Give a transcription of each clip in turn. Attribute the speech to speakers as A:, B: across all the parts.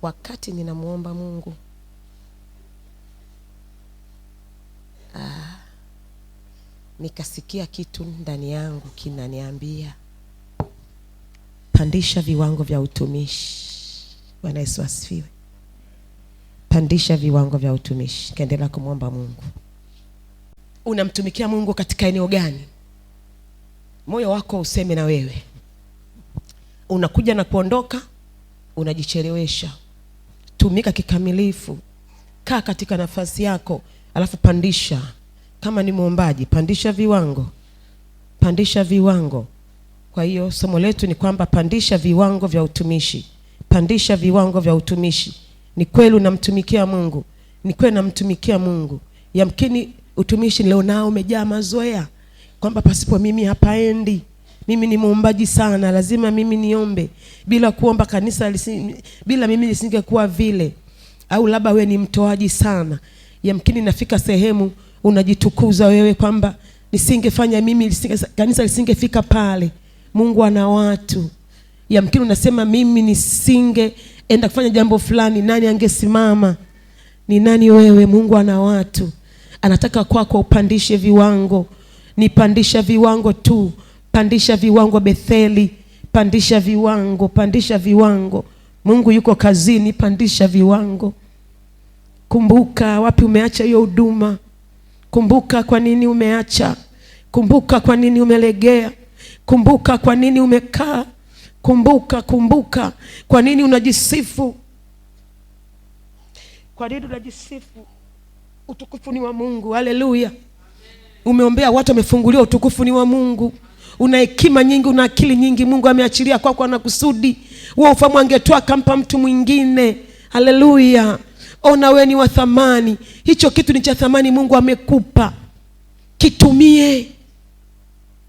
A: wakati ninamuomba Mungu, nikasikia kitu ndani yangu kinaniambia pandisha viwango vya utumishi. Bwana Yesu asifiwe. Pandisha viwango vya utumishi. Kaendelea kumwomba Mungu. Unamtumikia Mungu katika eneo gani? Moyo wako useme na wewe. Unakuja na kuondoka, unajichelewesha. Tumika kikamilifu. Kaa katika nafasi yako, alafu pandisha. Kama ni muombaji, pandisha viwango. Pandisha viwango. Kwa hiyo somo letu ni kwamba pandisha viwango vya utumishi. Pandisha viwango vya utumishi. Ni kweli unamtumikia Mungu. Ni kweli namtumikia Mungu. Yamkini utumishi leo nao umejaa mazoea. Kwamba pasipo mimi hapaendi. Mimi ni muombaji sana, lazima mimi niombe. Bila kuomba kanisa bila mimi lisingekuwa vile. Au labda wewe ni mtoaji sana. Yamkini nafika sehemu unajitukuza wewe kwamba nisingefanya mimi kanisa lisingefika pale. Mungu ana watu. Yamkini unasema mimi nisingeenda kufanya jambo fulani, nani angesimama? Ni nani wewe? Mungu ana watu. Anataka kwako upandishe viwango. Nipandisha viwango tu. Pandisha viwango Betheli. Pandisha viwango, pandisha viwango. Mungu yuko kazini, pandisha viwango. Kumbuka wapi umeacha hiyo huduma. Kumbuka kwa nini umeacha. Kumbuka kwa nini umelegea. Kumbuka kwa nini umekaa. Kumbuka kwa nini unajisifu. Kwa nini unajisifu? Utukufu ni wa Mungu. Haleluya. Umeombea watu wamefunguliwa, utukufu ni wa Mungu. Una hekima nyingi, una akili nyingi, Mungu ameachilia kwako na kusudi. Wewe ufahamu angetoa akampa mtu mwingine. Haleluya. Ona wewe ni wa thamani. Hicho kitu ni cha thamani Mungu amekupa. Kitumie.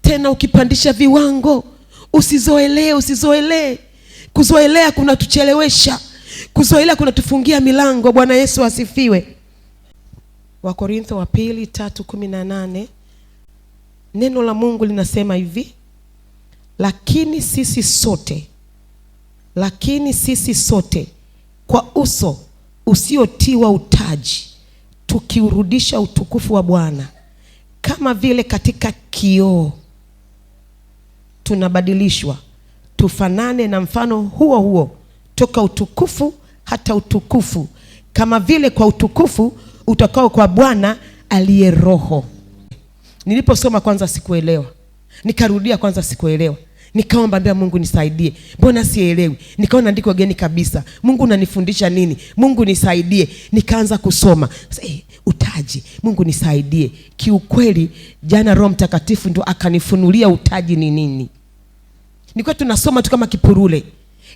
A: Tena ukipandisha viwango, usizoelee. Kuzoelea kunatuchelewesha. Kuzoelea kunatufungia milango. Bwana Yesu asifiwe. Wakorintho wa pili 3:18. Neno la Mungu linasema hivi: lakini sisi sote kwa uso usiotiwa utaji tukiurudisha utukufu wa Bwana kama vile katika kioo tunabadilishwa tufanane na mfano huo huo toka utukufu hata utukufu, kama vile kwa utukufu utakao kwa Bwana aliye Roho. Niliposoma kwanza sikuelewa. Nikarudia kwanza sikuelewa. Nikaomba mbele Mungu nisaidie. Mbona sielewi? Nikaona andiko geni kabisa. Mungu unanifundisha nini? Mungu nisaidie. Nikaanza kusoma. Utaji. Mungu nisaidie. Kiukweli jana Roho Mtakatifu ndo akanifunulia utaji ni nini. Nilikuwa tunasoma tu kama kipurule.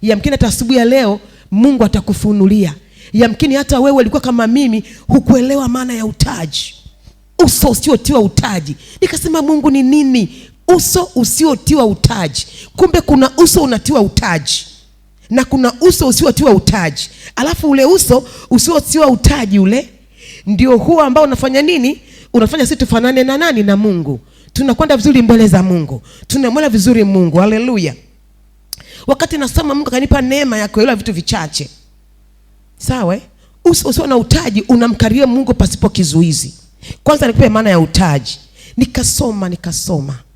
A: Yamkini hata asubuhi ya leo Mungu atakufunulia. Yamkini hata wewe ulikuwa kama mimi hukuelewa maana ya utaji. Uso usiotiwa utaji. Nikasema Mungu ni nini? Uso usiotiwa utaji. Kumbe kuna uso unatiwa utaji na kuna uso usiotiwa utaji. Alafu ule uso usiotiwa utaji ule ndio huo ambao unafanya nini? Unafanya sisi tufanane na nani? Na Mungu. Tunakwenda vizuri mbele za Mungu. Tunamwona vizuri Mungu. Haleluya. Wakati nasoma Mungu kanipa neema ya kuelewa vitu vichache. Sawa? Uso usio na utaji unamkaribia Mungu pasipo kizuizi. Kwanza nikupe maana ya utaji. Nikasoma.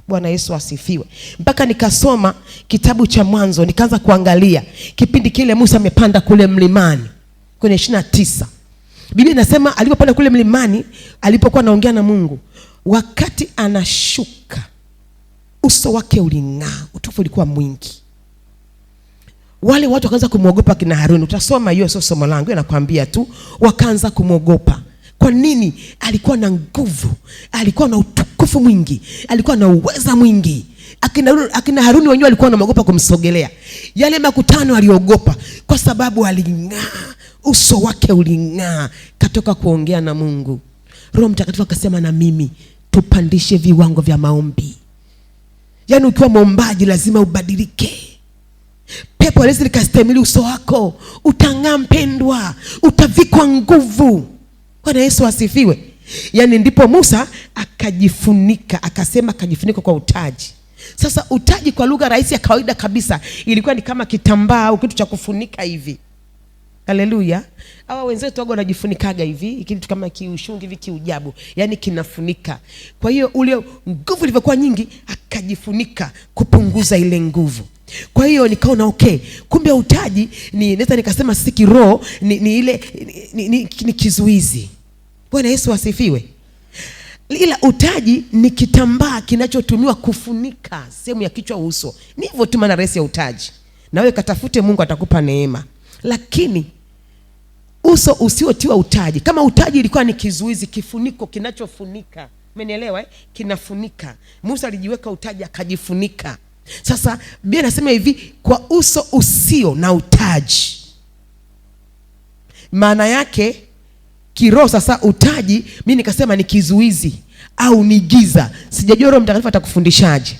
A: Bwana Yesu asifiwe. Mpaka nikasoma kitabu cha Mwanzo, nikaanza kuangalia kipindi kile Musa amepanda kule mlimani kwenye 29. Biblia inasema alipopanda kule mlimani, alipokuwa anaongea na Mungu, wakati anashuka uso wake uling'aa, utukufu ulikuwa mwingi. Wale watu wakaanza kumwogopa kina Haruni. Utasoma hiyo, sio somo langu, nakwambia tu. Wakaanza kumwogopa. Kwa nini? Alikuwa na nguvu, alikuwa na utukufu mwingi, alikuwa na uweza mwingi. Akina Haruni wenyewe walikuwa wanaogopa kumsogelea. Yale makutano aliogopa kwa sababu aling'aa, uso wake uling'aa, katoka kuongea na Mungu. Roho Mtakatifu akasema na mimi tupandishe viwango vya maombi. Yaani ukiwa muombaji lazima ubadilike. Pepo haliwezi likastahimili uso wako. Utang'aa mpendwa, utavikwa nguvu. Bwana Yesu asifiwe. Yaani ndipo Musa akajifunika, akasema akajifunika kwa utaji. Sasa utaji kwa lugha rahisi ya kawaida kabisa ilikuwa ni kama kitambaa au kitu cha kufunika hivi. Haleluya. Hawa wenzetu wago wanajifunikaga hivi, kitu kama kiushungi hivi kiujabu, yani kinafunika. Kwa hiyo ule nguvu ilivyokuwa nyingi akajifunika kupunguza ile nguvu. Kwa hiyo nikaona okay, kumbe utaji ni naweza nikasema si kiroho, ni ile ni kizuizi. Bwana Yesu asifiwe. Ila utaji ni kitambaa kinachotumiwa kufunika sehemu ya kichwa, uso. Ni hivyo tu maana resi ya utaji. Na wewe katafute, Mungu atakupa neema. Lakini uso usiotiwa utaji, kama utaji ilikuwa ni kizuizi, kifuniko kinachofunika, umenielewa kinafunika. Musa alijiweka utaji akajifunika. Sasa Biblia inasema hivi, kwa uso usio na utaji. Maana yake kiroho sasa utaji mimi nikasema ni kizuizi au ni giza. Sijajua Roho Mtakatifu atakufundishaje,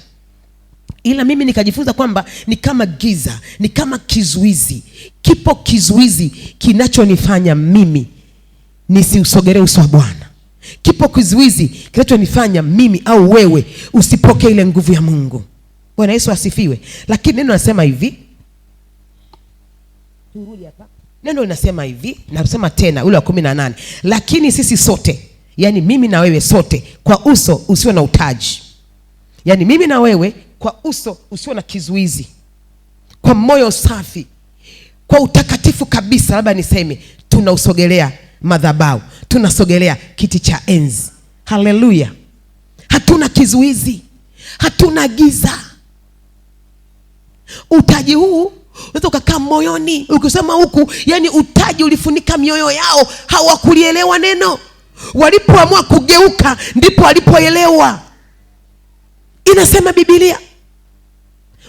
A: ila mimi nikajifunza kwamba ni kama giza, ni kama kizuizi. Kipo kizuizi kinachonifanya mimi nisiusogelee uso wa Bwana. Kipo kizuizi kinachonifanya mimi au wewe usipokee ile nguvu ya Mungu. Bwana Yesu asifiwe. Lakini neno nasema hivi, turudi hapa. Neno linasema hivi, nasema tena ule wa 18. Lakini sisi sote, yani mimi na wewe sote, kwa uso usio na utaji. Yani mimi na wewe kwa uso usio na kizuizi, kwa moyo safi, kwa utakatifu kabisa, labda niseme tunausogelea madhabahu, tunasogelea kiti cha enzi. Haleluya. Hatuna kizuizi, hatuna giza. Utaji huu unaweza ukakaa moyoni ukisema huku, yani utaji ulifunika mioyo yao, hawakulielewa neno. Walipoamua kugeuka ndipo walipoelewa. Inasema Biblia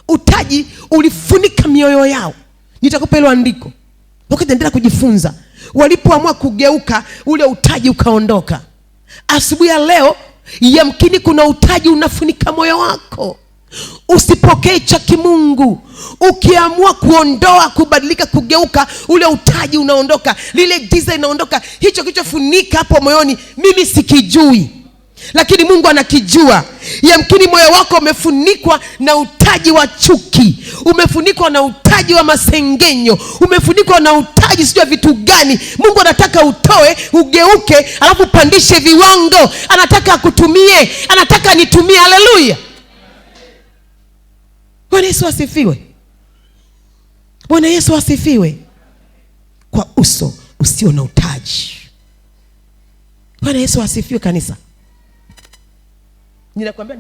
A: utaji ulifunika mioyo yao. Nitakupa hilo andiko ukaendelea kujifunza. Walipoamua kugeuka, ule utaji ukaondoka. Asubuhi ya leo yamkini kuna utaji unafunika moyo wako. Usipokee cha kimungu. Ukiamua kuondoa, kubadilika, kugeuka, ule utaji unaondoka, lile giza inaondoka. Hicho kichofunika hapo moyoni mimi sikijui, lakini Mungu anakijua. Yamkini moyo wako umefunikwa na utaji wa chuki, umefunikwa na utaji wa masengenyo, umefunikwa na utaji sijui vitu gani. Mungu anataka utoe, ugeuke, alafu pandishe viwango. Anataka akutumie, anataka nitumie. Haleluya. Bwana Yesu asifiwe. Bwana Yesu asifiwe. Kwa uso usio na utaji. Bwana Yesu asifiwe kanisa. Ninakwambia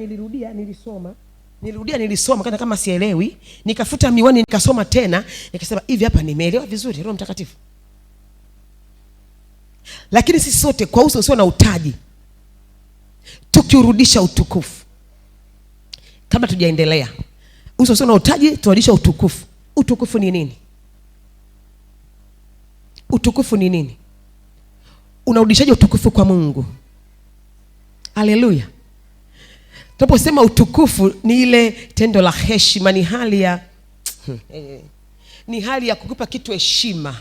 A: nilisoma kana kama sielewi, nikafuta miwani nikasoma tena, nikasema hivi hapa nimeelewa vizuri Roho Mtakatifu. Lakini sisi sote kwa uso usio na utaji tukiurudisha utukufu. Kabla tujaendelea, uso usio na utaji turudisha utukufu. Utukufu ni nini? Utukufu ni nini? Unarudishaje utukufu kwa Mungu? Haleluya. Tunaposema utukufu ni ile tendo la heshima, ni hali ya ni hali ya kukupa kitu heshima.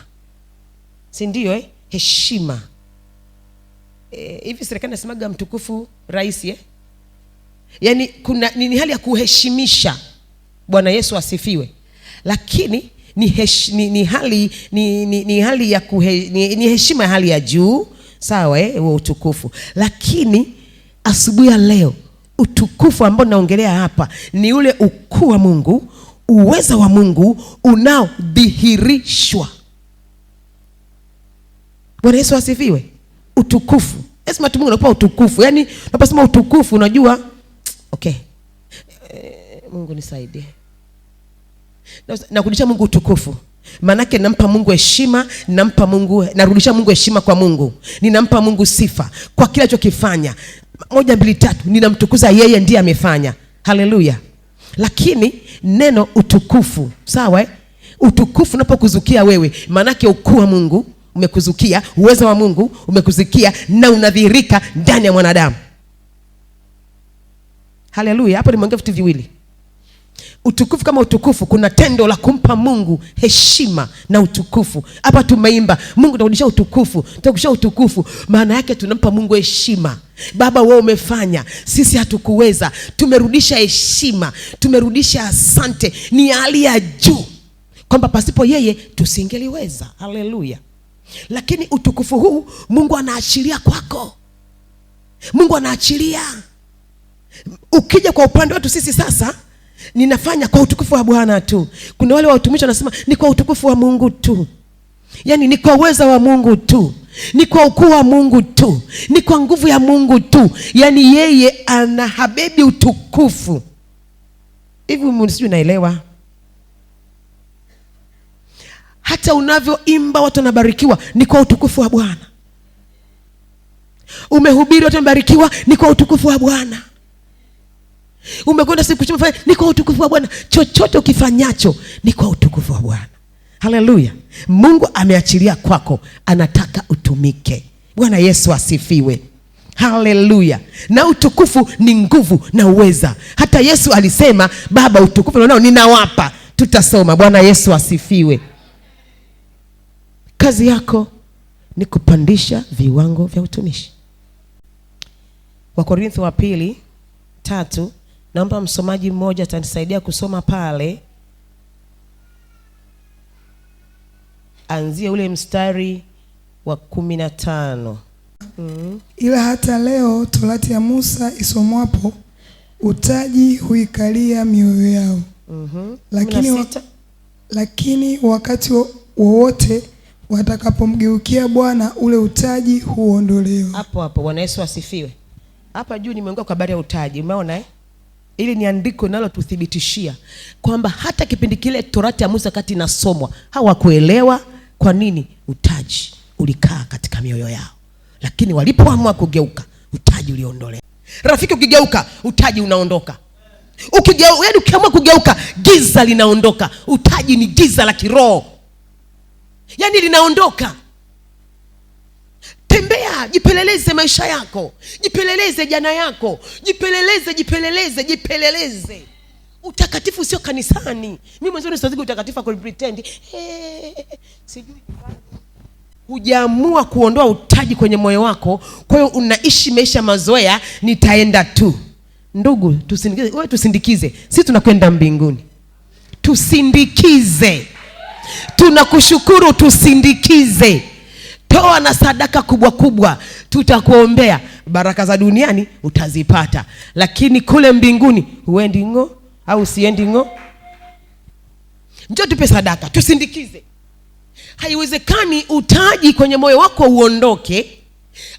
A: Si ndio heshima. Hivi serikali nasemaga mtukufu rais Yaani kuna ni hali ya kuheshimisha. Bwana Yesu asifiwe. Lakini ni hali ya ni heshima ya hali ya juu, sawa huo utukufu. Lakini asubuhi ya leo utukufu ambao naongelea hapa ni ule ukuu wa Mungu, uweza wa Mungu unaodhihirishwa. Bwana Yesu asifiwe. Utukufu. Lazima Mungu anakupa utukufu. Yaani unaposema utukufu unajua okay. Mungu nisaidie. Na kurudisha Mungu utukufu. Manake nampa Mungu heshima, narudisha Mungu heshima kwa Mungu. Ninampa Mungu sifa kwa kila alichokifanya. 1 2 3 ninamtukuza yeye, ndiye amefanya. Haleluya. Lakini neno utukufu, sawa utukufu unapokuzukia wewe, manake ukuu wa Mungu umekuzukia, uwezo wa Mungu umekuzukia na unadhihirika ndani ya mwanadamu. Haleluya. Hapo nimeongea vitu viwili. Utukufu kama utukufu, kuna tendo la kumpa Mungu heshima na utukufu. Hapa tumeimba Mungu tunarudisha utukufu, tunarudisha utukufu. Maana yake tunampa Mungu heshima. Baba wewe umefanya, sisi hatukuweza, tumerudisha heshima, tumerudisha asante. Ni hali ya juu kwamba pasipo yeye tusingeliweza. Haleluya. Lakini utukufu huu Mungu anaachilia kwako. Mungu anaachilia. Ukija kwa upande wetu sisi sasa, ninafanya kwa utukufu wa Bwana tu. Kuna wale watumishi wanasema ni kwa utukufu wa Mungu tu. Yaani ni kwa uweza wa Mungu tu, ni kwa ukuu wa Mungu tu, ni kwa nguvu ya Mungu tu. Yaani yeye anahabebi utukufu. Hivi msijui naelewa? Hata unavyoimba watu wanabarikiwa ni kwa utukufu wa Bwana. Umehubiri watu wanabarikiwa ni kwa utukufu wa Bwana. Umekwenda siku kuchuma ni kwa utukufu wa Bwana. Chochote ukifanyacho ni kwa utukufu wa Bwana. Haleluya. Mungu ameachilia kwako, anataka utumike. Bwana Yesu asifiwe. Haleluya. Na utukufu ni nguvu na uweza. Hata Yesu alisema, Baba utukufu nao ninawapa. Tutasoma. Bwana Yesu asifiwe. Kazi yako ni kupandisha viwango vya utumishi. Wakorintho wa pili 3, naomba msomaji mmoja atanisaidia kusoma pale. Anzia ule mstari wa 15.
B: Ila hata leo torati ya Musa isomwapo, utaji huikalia mioyo yao. Lakini wakati wowote watakapomgeukia Bwana, ule utaji huondolewa. Hapo
A: Bwana Yesu asifiwe. Hapa juu nimeongea kwa habari ya utaji. Umeona Ili ni andiko linalotuthibitishia kwamba hata kipindi kile torati ya Musa kati inasomwa hawakuelewa kwa nini utaji ulikaa katika mioyo yao. Lakini walipoamua kugeuka, utaji uliondolewa. Rafiki, ukigeuka utaji unaondoka. Ukiamua kugeuka, giza linaondoka. Utaji ni giza la kiroho, yaani linaondoka. Tembea, jipeleleze maisha yako, jipeleleze jana yako, jipeleleze. Utakatifu sio kanisani. Mimi mwanzo siwezi utakatifu kwa pretend. Sijui. Hujaamua kuondoa utaji kwenye moyo wako, kwa hiyo unaishi maisha mazoea, nitaenda tu. Ndugu, tusindikize. Wewe tusindikize. Sisi tunakwenda mbinguni. Tusindikize. Tunakushukuru, tusindikize. Toa na sadaka kubwa, tutakuombea. Baraka za duniani utazipata, lakini kule mbinguni huendi ngo au siendi ngo. Njoo tupe sadaka, tusindikize. Haiwezekani utaji kwenye moyo wako uondoke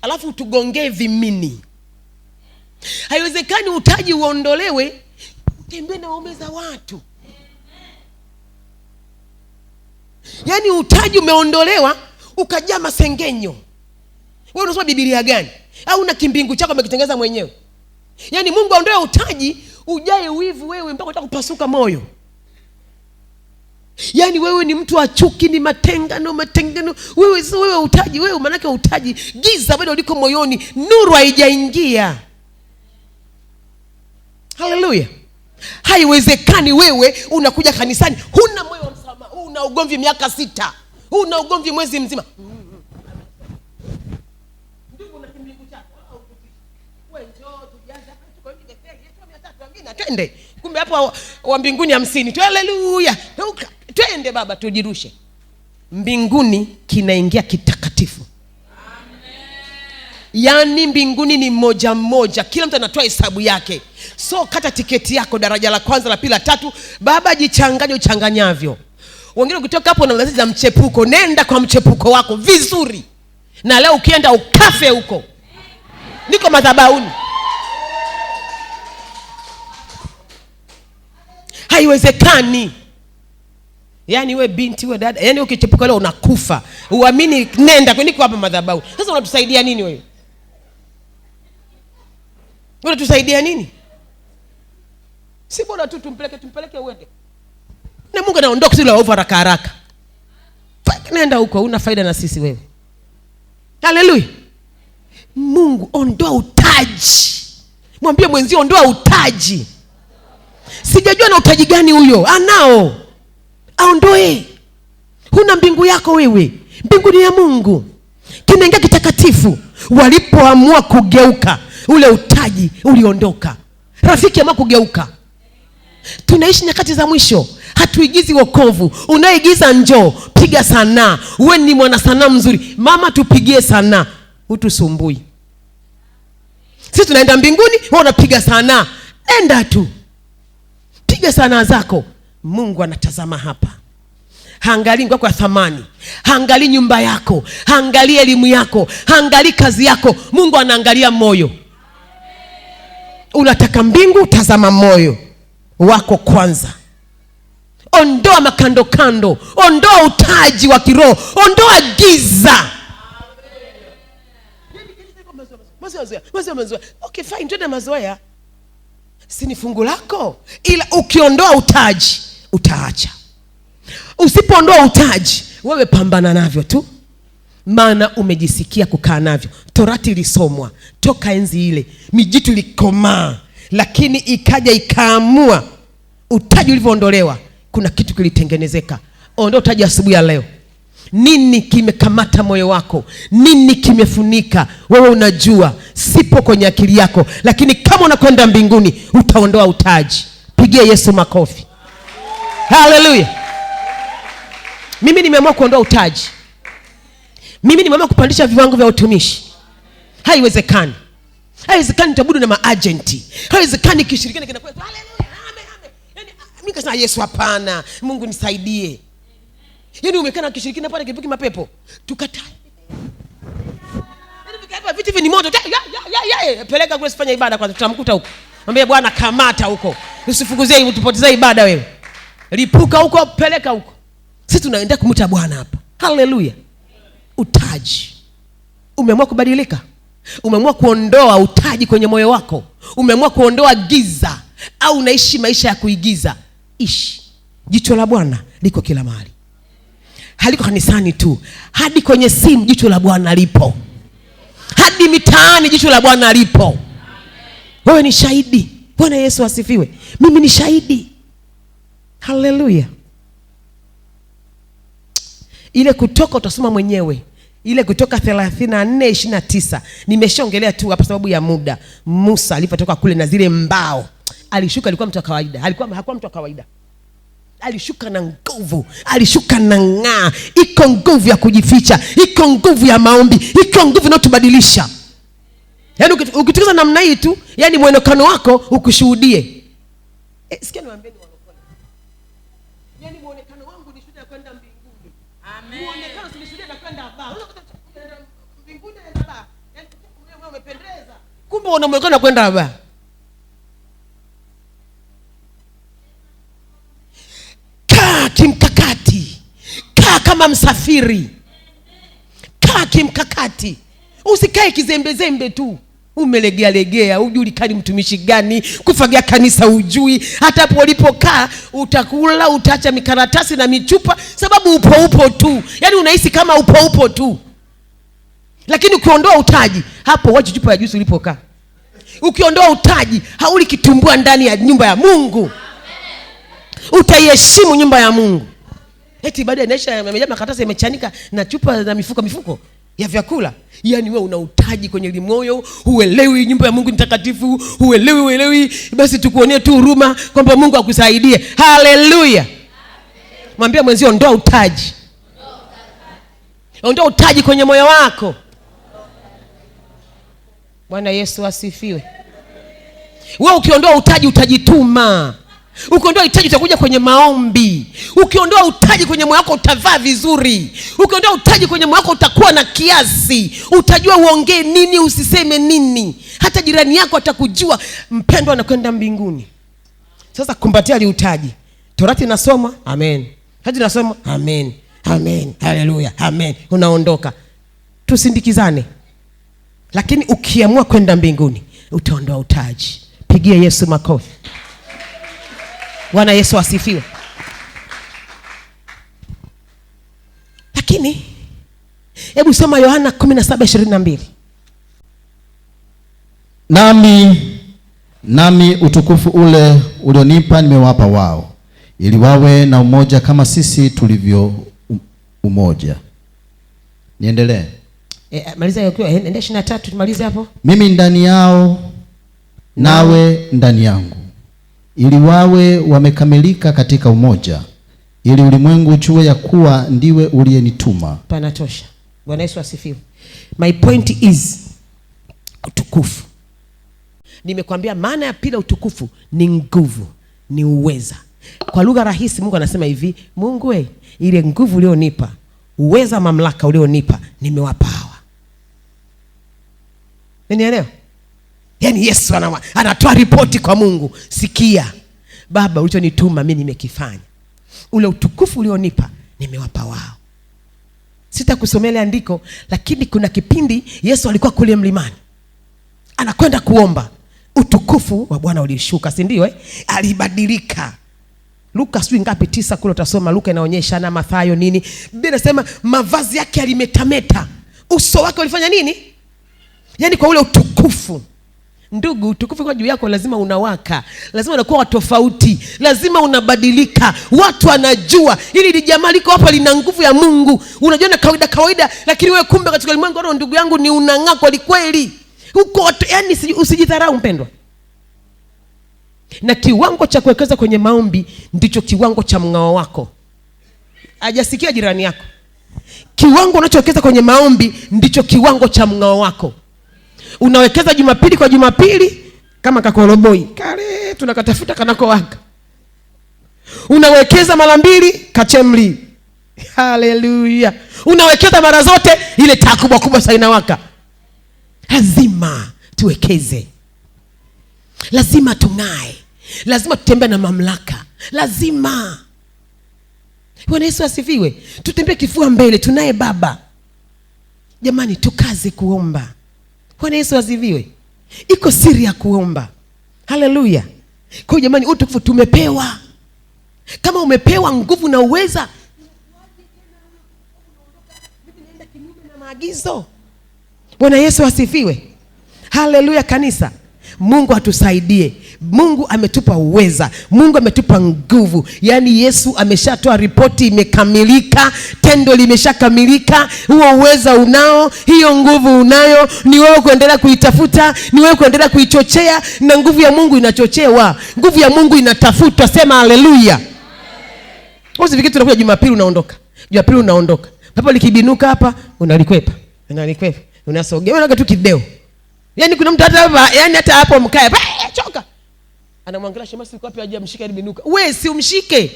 A: alafu utugongee vimini. Haiwezekani utaji uondolewe utembee na waume za watu. Yaani utaji umeondolewa ukajaa masengenyo. Wewe unasoma Biblia gani? Au una kimbingu chako umekitengeneza mwenyewe? Yaani Mungu aondoe utaji, ujae wivu wewe mpaka unataka kupasuka moyo. Yaani wewe ni mtu wa chuki, ni matengano. Wewe utaji, wewe manake utaji, giza bado liko moyoni, nuru haijaingia. Haleluya. Haiwezekani wewe unakuja kanisani huna moyo wa msamaha, una ugomvi miaka 6, una ugomvi mwezi mzima. Ndugu na kimbingu chako, wewe njoo tujaze hapa tukoje getheri yetu 300 wengine twende. Kumbe hapo wa mbinguni 50. Haleluya. Twende baba tujirushe. Mbinguni kinaingia kitakatifu. Yaani mbinguni ni mmoja, kila mtu anatoa hesabu yake. So kata tiketi yako, daraja la kwanza, la pili, la tatu. Baba jichanganye uchanganyavyo. Wengine ukitoka hapo na mzazi za mchepuko, nenda kwa mchepuko wako vizuri. Na leo ukienda ukafe huko. Niko madhabahuni. Haiwezekani. Yaani we binti, we dada, yaani ukichepuka leo unakufa. Uamini, nenda kwa niko hapa madhabahu. Sasa unatusaidia nini wewe? Unatusaidia nini? Si bora tu tumpeleke uende. Na Mungu anaondoka sio over haraka. Nenda huko, una faida na sisi wewe. Haleluya. Mungu, ondoa utaji. Mwambie mwenzio ondoa utaji. Sijajua na utaji gani huyo. Anao. Aondoe. Huna mbingu yako wewe. Mbingu ni ya Mungu. Kinaingia kitakatifu. Walipoamua kugeuka, ule utaji uliondoka. Rafiki, amua kugeuka. Tunaishi nyakati za mwisho. hatuigizi wokovu. Unaigiza njoo, piga sanaa. Wewe ni mwana sanaa mzuri. Mama, tupigie sanaa. Utusumbui. Sisi tunaenda mbinguni, wewe unapiga sanaa. Nenda tu. Piga sanaa zako. Mungu anatazama hapa. Haangalii ngwako ya thamani, haangalii nyumba yako, haangalii elimu yako, haangalii kazi yako. Mungu anaangalia moyo. Unataka mbingu, tazama moyo wako kwanza. Ondoa makando kando, ondoa utaji wa kiroho, ondoa giza. Mazoea. Okay fine, twende mazoea. Si ni fungu lako? Ila ukiondoa utaji, utaacha. Usipoondoa utaji, wewe pambana navyo tu, maana umejisikia kukaa navyo. Torati ilisomwa toka enzi ile, mijitu ilikomaa, lakini ikaja ikaamua. Utaji ulivyoondolewa, kuna kitu kilitengenezeka. Ondoa utaji asubuhi ya leo. Nini kimekamata moyo wako? Nini kimefunika? Wewe unajua, sipo kwenye akili yako, lakini kama unakwenda mbinguni utaondoa utaji. Pigia Yesu makofi. Hallelujah. Mimi nimeamua kuondoa utaji. Mimi nimeamua kupandisha viwango vya utumishi. Haiwezekani. Haiwezekani nitabudu na maagenti. Haiwezekani kishirikana kinakuwa haleluya, amen. Yaani mimi kasema Yesu hapana, Mungu nisaidie. Yaani umekana kishirikana pale kipiki mapepo. Tukatai. Yaani vikaipa vitu hivi ni moto. Ya. Peleka kule sifanye ibada kwanza, tutamkuta huko. Mwambie Bwana kamata huko. Usifukuzie utupotezee ibada wewe. Lipuka huko, peleka huko. Sisi tunaenda kumuita Bwana hapa. Haleluya. Utaji. Umeamua kubadilika. Umeamua kuondoa utaji kwenye moyo wako. Umeamua kuondoa giza, au unaishi maisha ya kuigiza. Ishi. Jicho la Bwana liko kila mahali. Haliko kanisani tu, hadi kwenye simu jicho la Bwana lipo. Hadi mitaani jicho la Bwana lipo. Wewe ni shahidi. Bwana Yesu asifiwe. Mimi ni shahidi. Haleluya. Ile Kutoka utasoma mwenyewe. Ile Kutoka 34:29. Nimeshaongelea tu hapa sababu ya muda. Musa alipotoka kule na zile mbao, alishuka, alikuwa mtu wa kawaida. Hakuwa mtu wa kawaida. Alishuka na nguvu, alishuka na ng'aa. Iko nguvu ya kujificha, iko nguvu ya maombi, iko nguvu inayotubadilisha. Yaani ukitukiza namna hii tu, yaani muonekano wako ukushuhudie. Sikia niwaambieni wanokole. Yaani muonekano wangu ni shuhuda ya kwenda mbinguni. Amen. Muonekano si shuhuda ya kwenda baa. Mbinguni na baa. Yaani wewe umependeza. Kumbe una muonekano wa kwenda baa. Kaa kimkakati. Kaa kama msafiri. Kaa kimkakati. Usikae kizembe tu. Umelegea, hujulikani mtumishi gani, kufagia kanisa hujui. Hata hapo ulipokaa utakula, utaacha mikaratasi na michupa, sababu upo tu. Yaani unahisi kama upo tu. Lakini ukiondoa utaji, hapo wacha chupa ya juice ulipokaa. Ukiondoa utaji, hauli kitumbua ndani ya nyumba ya Mungu. Utaiheshimu nyumba ya Mungu. Eti baada ya inaisha imejaa makaratasi imechanika na chupa na mifuko ya vyakula. Yaani wewe una utaji kwenye limoyo, huelewi nyumba ya Mungu ni takatifu, huelewi, basi tukuonee tu huruma kwamba Mungu akusaidie. Haleluya. Mwambie mwenzio ondoa utaji. Ondoa utaji kwenye moyo wako. Bwana Yesu asifiwe. Wewe ukiondoa utaji utajituma. Ukiondoa utaji utakuja kwenye maombi. Ukiondoa utaji kwenye moyo wako utavaa vizuri. Ukiondoa utaji kwenye moyo wako utakuwa na kiasi. Utajua uongee nini, usiseme nini. Hata jirani yako atakujua. Mpendwa anakwenda mbinguni. Sasa kumbatia li utaji. Torati inasoma, amen. Hadi nasoma, amen. Haleluya, amen. Unaondoka. Tusindikizane. Lakini ukiamua kwenda mbinguni, utaondoa utaji. Pigia Yesu makofi. Bwana Yesu asifiwe. Lakini hebu soma Yohana 17:22.
C: Nami utukufu ule ulionipa nimewapa wao, ili wawe na umoja kama sisi tulivyo umoja. Niendelee.
A: Maliza hiyo, enda 23 tumalize hapo.
C: Mimi ndani yao nawe ndani yangu, ili wawe wamekamilika katika umoja, ili ulimwengu ujue ya kuwa ndiwe uliyenituma.
A: Panatosha. Bwana Yesu asifiwe. My point is utukufu. Nimekwambia maana ya pili utukufu ni nguvu, ni uweza. Kwa lugha rahisi Mungu anasema hivi, Mungu ile nguvu ulionipa, uweza, mamlaka ulionipa nimewapa hawa. Unielewa? Yaani Yesu anatoa ripoti kwa Mungu, sikia Baba, ulichonituma mimi nimekifanya. Ule utukufu ulionipa nimewapa wao. Sitakusomea andiko, lakini kuna kipindi Yesu alikuwa kule mlimani, anakwenda kuomba, utukufu wa Bwana ulishuka, si ndio? Alibadilika. Luka sijui ngapi 9 kule utasoma, Luka inaonyesha na Mathayo nini. Biblia inasema mavazi yake yalimetameta, uso wake ulifanya nini? Yaani kwa ule utukufu. Ndugu, utukufu kwa juu yako lazima unawaka, lazima unakuwa tofauti, lazima unabadilika. Watu wanajua hili jamaa liko hapa lina nguvu ya Mungu. Unajiona kawaida, lakini wewe kumbe katika ulimwengu roho, ndugu yangu, ni unang'aa kweli kweli. Huko yani usijidharau mpendwa. Na kiwango cha kuwekeza kwenye maombi ndicho kiwango cha mng'ao wako. Hajasikia jirani yako? Kiwango unachowekeza kwenye maombi ndicho kiwango cha mng'ao wako. Unawekeza Jumapili kwa Jumapili kama kakoroboi kale tunakatafuta kanako waka. Unawekeza mara 2 kachemli. Haleluya. Unawekeza mara zote ile taa kubwa sana inawaka. Lazima tuwekeze. Lazima tung'ae. Lazima tutembee na mamlaka. Lazima. Bwana Yesu asifiwe. Tutembee kifua mbele, tunaye Baba. Jamani, tukaze kuomba. Bwana Yesu asifiwe. Iko siri ya kuomba. Haleluya. Kwa jamani, utukufu tumepewa. Kama umepewa nguvu na uweza, nenda kinyume na maagizo. Bwana Yesu asifiwe. Haleluya kanisa. Mungu atusaidie. Mungu ametupa uweza, Mungu ametupa nguvu. Yaani Yesu ameshatoa ripoti, imekamilika, tendo limeshakamilika. Huo uweza unao, hiyo nguvu unayo, ni wewe kuendelea kuitafuta, ni wewe kuendelea kuichochea. Na nguvu ya Mungu inachochewa, nguvu ya Mungu inatafutwa. Sema haleluya. Usifikiri tunakuja Jumapili unaondoka. Jumapili unaondoka. Hapo likibinuka hapa unalikwepa. Unasogea unaga tu kideo. Yaani kuna mtu hata hapo mkae, choka. Anamwangalia shemasi yuko wapi aje amshike alibinuka. Wewe si umshike.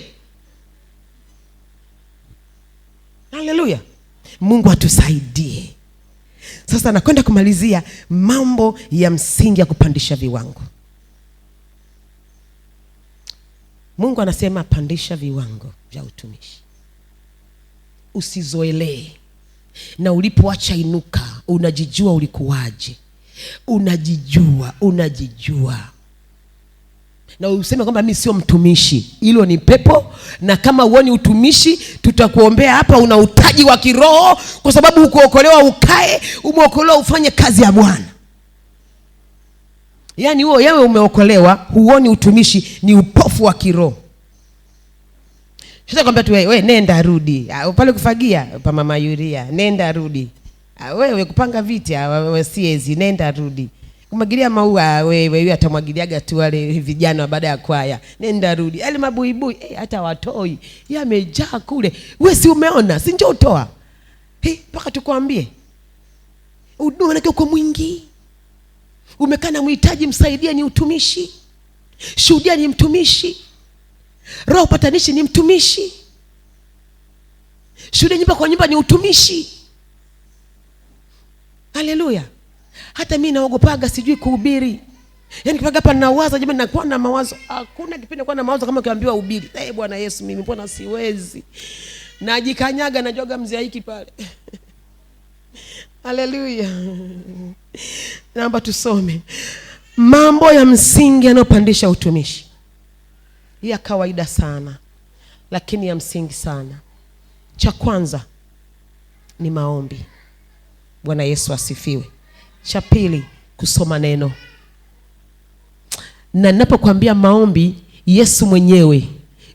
A: Haleluya. Mungu atusaidie. Sasa nakwenda kumalizia mambo ya msingi ya kupandisha viwango. Mungu anasema pandisha viwango vya utumishi. Usizoelee. Na ulipoacha inuka, unajijua ulikuwaje. Unajijua. Na useme kwamba mimi sio mtumishi. Hilo ni pepo. Na kama uoni utumishi, tutakuombea hapa. Una utaji wa kiroho, kwa sababu hukuokolewa ukae, umeokolewa ufanye kazi ya Bwana. Yaani wewe umeokolewa, huoni utumishi, ni upofu wa kiroho. Sasa kwamba tu wewe nenda rudi. Pale kufagia pa mama Yuria, nenda rudi. Wewe kupanga viti, wewe siezi, nenda rudi. Kumwagilia maua, wewe atamwagiliaga tu wale vijana baada ya kwaya. Nenda rudi. Yale mabuibui hata watoi yamejaa kule. Wewe si umeona? Si njoo utoa. Mpaka tukwambie. Huduma yake uko mwingi. Umekaa na mhitaji, msaidia, ni utumishi. Shuhudia, ni mtumishi. Roho patanishi, ni mtumishi. Shuhudia nyumba kwa nyumba, ni utumishi. Haleluya. Hata mimi naogopaga, sijui kuhubiri. Yaani kipaga hapa nawaza, jamani, nakuwa na mawazo. Hakuna kipindi kwa na mawazo kama ukiambiwa uhubiri. Bwana Yesu, mimi mbona siwezi? Najikanyaga, najoga mzee hiki pale. Haleluya. Naomba tusome mambo ya msingi yanayopandisha utumishi. Ya kawaida sana, lakini ya msingi sana. Cha kwanza ni maombi. Bwana Yesu asifiwe. Cha pili, kusoma neno. Na ninapokuambia maombi, Yesu mwenyewe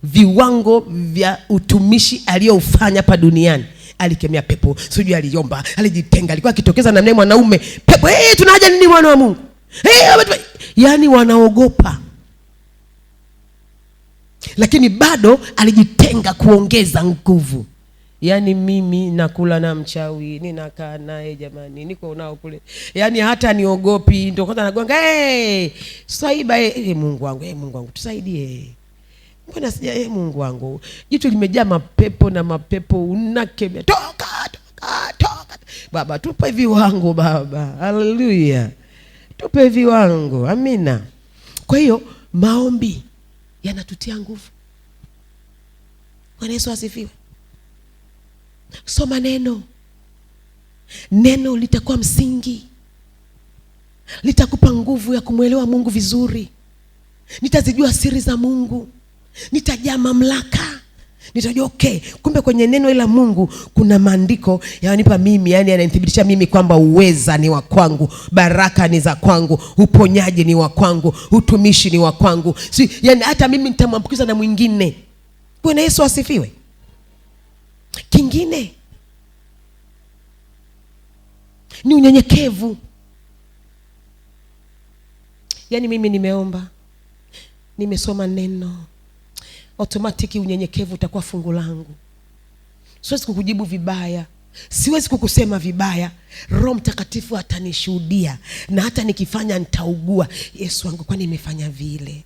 A: viwango vya utumishi aliyoufanya hapa duniani, alikemea pepo, sijui aliomba, alijitenga, alikuwa akitokeza na mnaye mwanaume, pepo, tunahaja nini mwana wa Mungu? Yaani wanaogopa. lakini bado alijitenga kuongeza nguvu. Yaani mimi nakula na mchawi, ninakaa naye jamani, niko nao kule, yaani hata niogopi, ndio kwanza nagonga swaiba Mungu wangu tusaidie. Mbona sija Mungu wangu, jitu limejaa mapepo na mapepo, unakemea toka. Baba tupe viwango Baba, haleluya, tupe viwango, amina. Kwa hiyo maombi yanatutia nguvu. Bwana Yesu asifiwe. Soma neno litakuwa msingi, litakupa nguvu ya kumwelewa Mungu vizuri. Nitazijua siri za Mungu, nitajaa mamlaka, nitajua kumbe kwenye neno ila Mungu kuna maandiko yananipa mimi, yani yananithibitisha mimi kwamba uweza ni wa kwangu, baraka ni za kwangu, uponyaji ni wa kwangu, utumishi ni wa kwangu, yani hata mimi nitamwambukiza na mwingine. Bwana Yesu asifiwe. Kingine ni unyenyekevu. Yaani mimi nimeomba, nimesoma neno, automatic unyenyekevu utakuwa fungu langu. Siwezi kukujibu vibaya, siwezi kukusema vibaya. Roho Mtakatifu atanishuhudia, na hata nikifanya nitaugua. Yesu wangu, kwa nini nimefanya vile?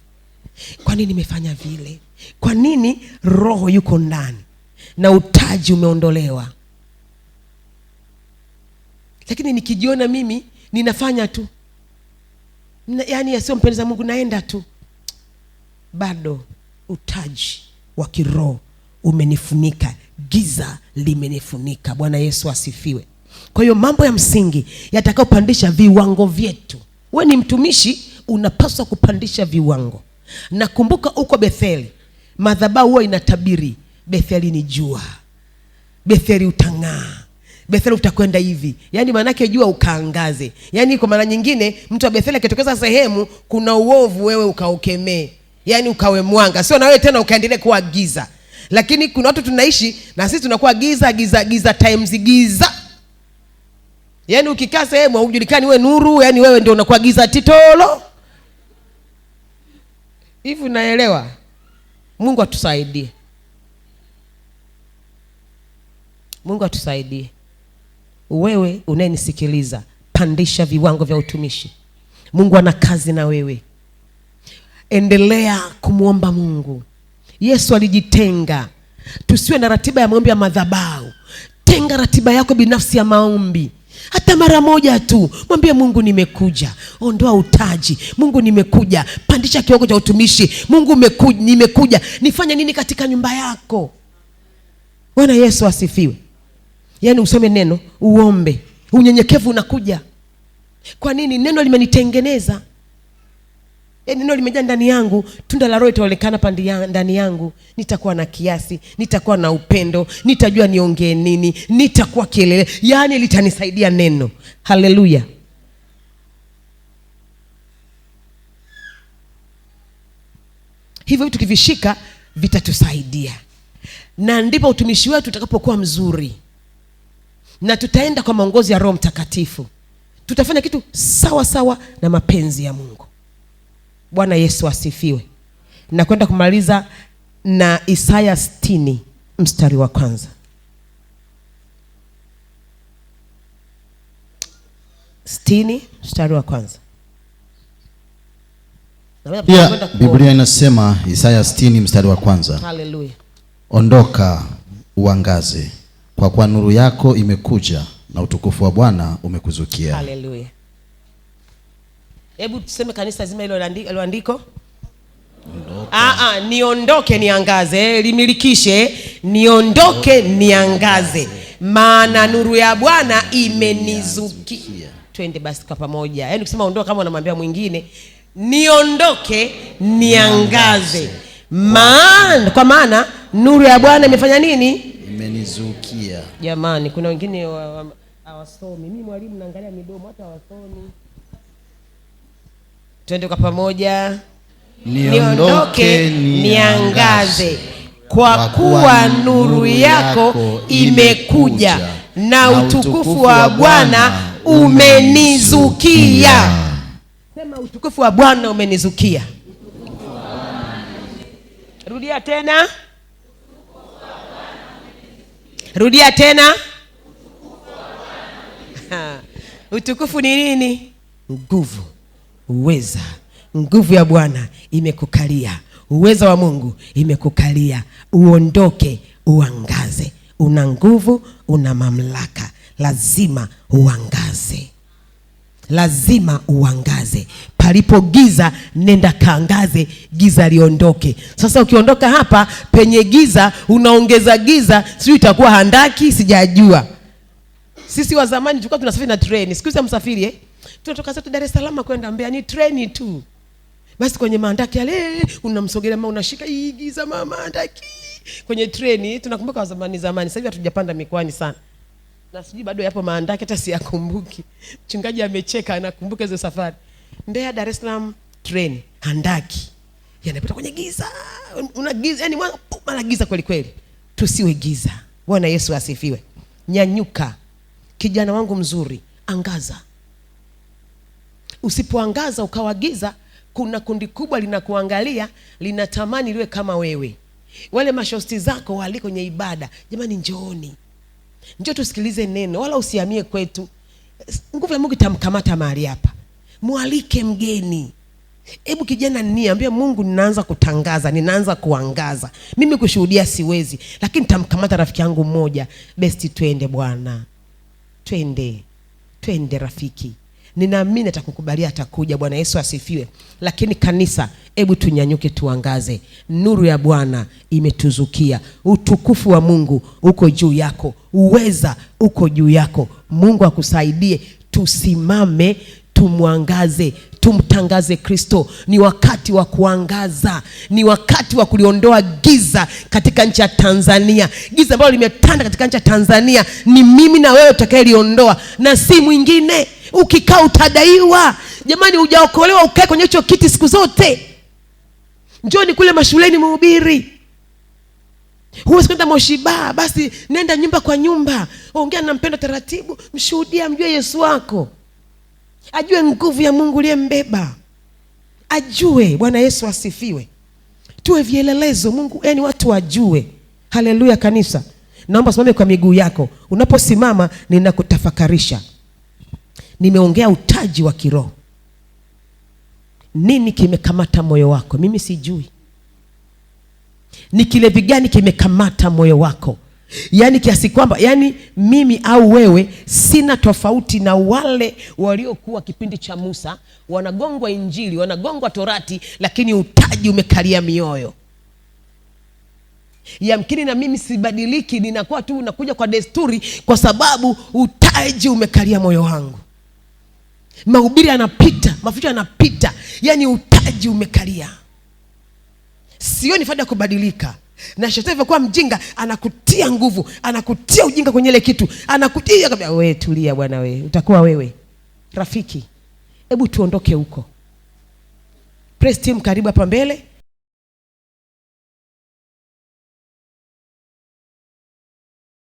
A: Kwa nini nimefanya vile? Kwa nini? Roho yuko ndani na utaji umeondolewa. Lakini nikijiona mimi ninafanya tu, yaani yasiyompendeza Mungu, naenda tu, bado utaji wa kiroho umenifunika, giza limenifunika. Bwana Yesu asifiwe. Kwa hiyo mambo ya msingi yatakayopandisha viwango vyetu. Wewe ni mtumishi, unapaswa kupandisha viwango. Nakumbuka uko Betheli, madhabahu huwa inatabiri, Betheli ni jua, Betheli utang'aa, Betheli utakwenda hivi. Yaani manake jua ukaangaze. Yaani kwa maana nyingine mtu wa Betheli akitokeza sehemu kuna uovu, wewe ukaukemee, yaani ukawe mwanga, sio na wewe tena ukaendelee kuwa giza. Lakini kuna watu tunaishi na sisi tunakuwa giza times giza. Yaani ukikaa sehemu hujulikani wewe nuru, yaani wewe ndio unakuwa giza titolo. Hivi unaelewa? Mungu atusaidie. Mungu atusaidie. Wewe unayenisikiliza, pandisha viwango vya utumishi. Mungu ana kazi na wewe. Endelea kumuomba Mungu. Yesu alijitenga. Tusiwe na ratiba ya maombi ya madhabahu. Tenga ratiba yako binafsi ya maombi. Hata mara moja tu mwambie Mungu, nimekuja, ondoa utaji. Mungu, nimekuja, pandisha kiwango cha utumishi. Mungu, nimekuja, nifanye nini katika nyumba yako? Bwana Yesu asifiwe. Yaani usome neno, uombe, unyenyekevu unakuja. Kwa nini? Neno limenitengeneza. Neno limejaa ndani yangu, tunda la Roho litaonekana ndani yangu. Nitakuwa na kiasi, nitakuwa na upendo, nitajua niongee nini, nitakuwa kielele. Yaani litanisaidia neno. Haleluya. Hivyo vitu tukivishika vitatusaidia, na ndipo utumishi wetu utakapokuwa mzuri, na tutaenda kwa maongozi ya Roho Mtakatifu. Tutafanya kitu sawa sawa na mapenzi ya Mungu. Bwana Yesu asifiwe. Nakwenda kumaliza na Isaya 60 mstari wa 1. Mstari wa 1.
C: Pia Biblia inasema, Isaya 60 mstari wa 1.
A: Haleluya.
C: Ondoka uangaze, kwa kuwa nuru yako imekuja na utukufu wa Bwana umekuzukia.
A: Haleluya. Hebu tuseme kanisa zima hilo andiko. Niondoke niangaze, limilikishe, niondoke niangaze, maana nuru ya Bwana imenizukia. Twende basi kwa pamoja. Yaani ukisema ondoka, kama unamwambia mwingine niondoke niangaze, kwa maana nuru ya Bwana imefanya nini?
C: Imenizukia.
A: Jamani, kuna wengine hawasomi. Mimi mwalimu naangalia midomo, hata hawasomi. Twende kwa pamoja. Niondoke niangaze, kwa kuwa nuru yako imekuja na utukufu wa Bwana umenizukia. Sema, utukufu wa Bwana umenizukia. Rudia tena. Rudia tena. Utukufu ni nini? Nguvu, uweza. Nguvu ya Bwana imekukalia, uweza wa Mungu imekukalia. Uondoke, uangaze. Una nguvu, una mamlaka, lazima uangaze. Lazima uangaze. Palipo giza, nenda kaangaze, giza liondoke. Sasa ukiondoka hapa penye giza, unaongeza giza, sio itakuwa handaki, sijajua. Sisi wa zamani tulikuwa tunasafiri na treni. Siku hizi msafiri tunatoka zetu Dar es Salaam kwenda Mbeya, ni treni tu. Basi kwenye maandaki yale unamsogelea mama, unashika hii giza mama handaki. Kwenye treni tunakumbuka zamani. Sasa hivi hatujapanda mikoani sana. Na sijui bado yapo maandaki, hata siyakumbuki. Mchungaji amecheka, anakumbuka hizo safari. Mbeya Dar es Salaam treni handaki. Yanapita kwenye giza. Una giza, yani mara giza kweli kweli. Tusiwe giza. Bwana Yesu asifiwe. Nyanyuka. Kijana wangu mzuri, angaza. Usipoangaza ukawa giza, kuna kundi kubwa linakuangalia, linatamani liwe kama wewe. Wale mashosti zako wali kwenye ibada, jamani njooni. Njoo tusikilize neno, wala usihamie kwetu. Nguvu ya Mungu itamkamata mahali hapa. Mualike mgeni. Hebu kijana niambie, Mungu ninaanza kutangaza, ninaanza kuangaza. Mimi kushuhudia siwezi, lakini nitamkamata rafiki yangu mmoja. Besti, twende bwana. Twende rafiki. Ninaamini atakukubalia, atakuja. Bwana Yesu asifiwe. Lakini kanisa, hebu tunyanyuke tuangaze. Nuru ya Bwana imetuzukia. Utukufu wa Mungu uko juu yako. Uweza uko juu yako. Mungu akusaidie. Tusimame, tumwangaze, tumtangaze Kristo. Ni wakati wa kuangaza. Ni wakati wa kuliondoa giza katika nchi ya Tanzania. Giza ambalo limetanda katika nchi ya Tanzania ni mimi na wewe tutakayeliondoa, na si mwingine. Ukikaa utadaiwa. Jamani, hujaokolewa ukae kwenye hicho kiti siku zote. Njoni kule mashuleni mhubiri. Huwezi kwenda Moshiba, basi nenda nyumba kwa nyumba. Ongea na mpendo taratibu, mshuhudia, mjue Yesu wako. Ajue nguvu ya Mungu aliyembeba. Ajue. Bwana Yesu asifiwe. Tuwe vielelezo Mungu, yani watu wajue. Haleluya kanisa. Naomba simame kwa miguu yako. Unaposimama ninakutafakarisha. Nimeongea utaji wa kiroho. Nini kimekamata moyo wako? Mimi sijui. Ni kilevi gani kimekamata moyo wako? Yaani kiasi kwamba mimi au wewe sina tofauti na wale waliokuwa kipindi cha Musa, wanagongwa Injili, wanagongwa Torati, lakini utaji umekalia mioyo. Yamkini na mimi sibadiliki, ninakuwa tu nakuja kwa desturi kwa sababu utaji umekalia moyo wangu. Mahubiri yanapita, mafuta yanapita, utaji umekalia. Sioni faida kubadilika. Na shetani kwa mjinga anakutia nguvu, anakutia ujinga kwenye ile kitu, anakutia kabisa. Wewe tulia bwana, wewe utakuwa wewe. Rafiki, hebu tuondoke huko. Press team karibu hapa mbele.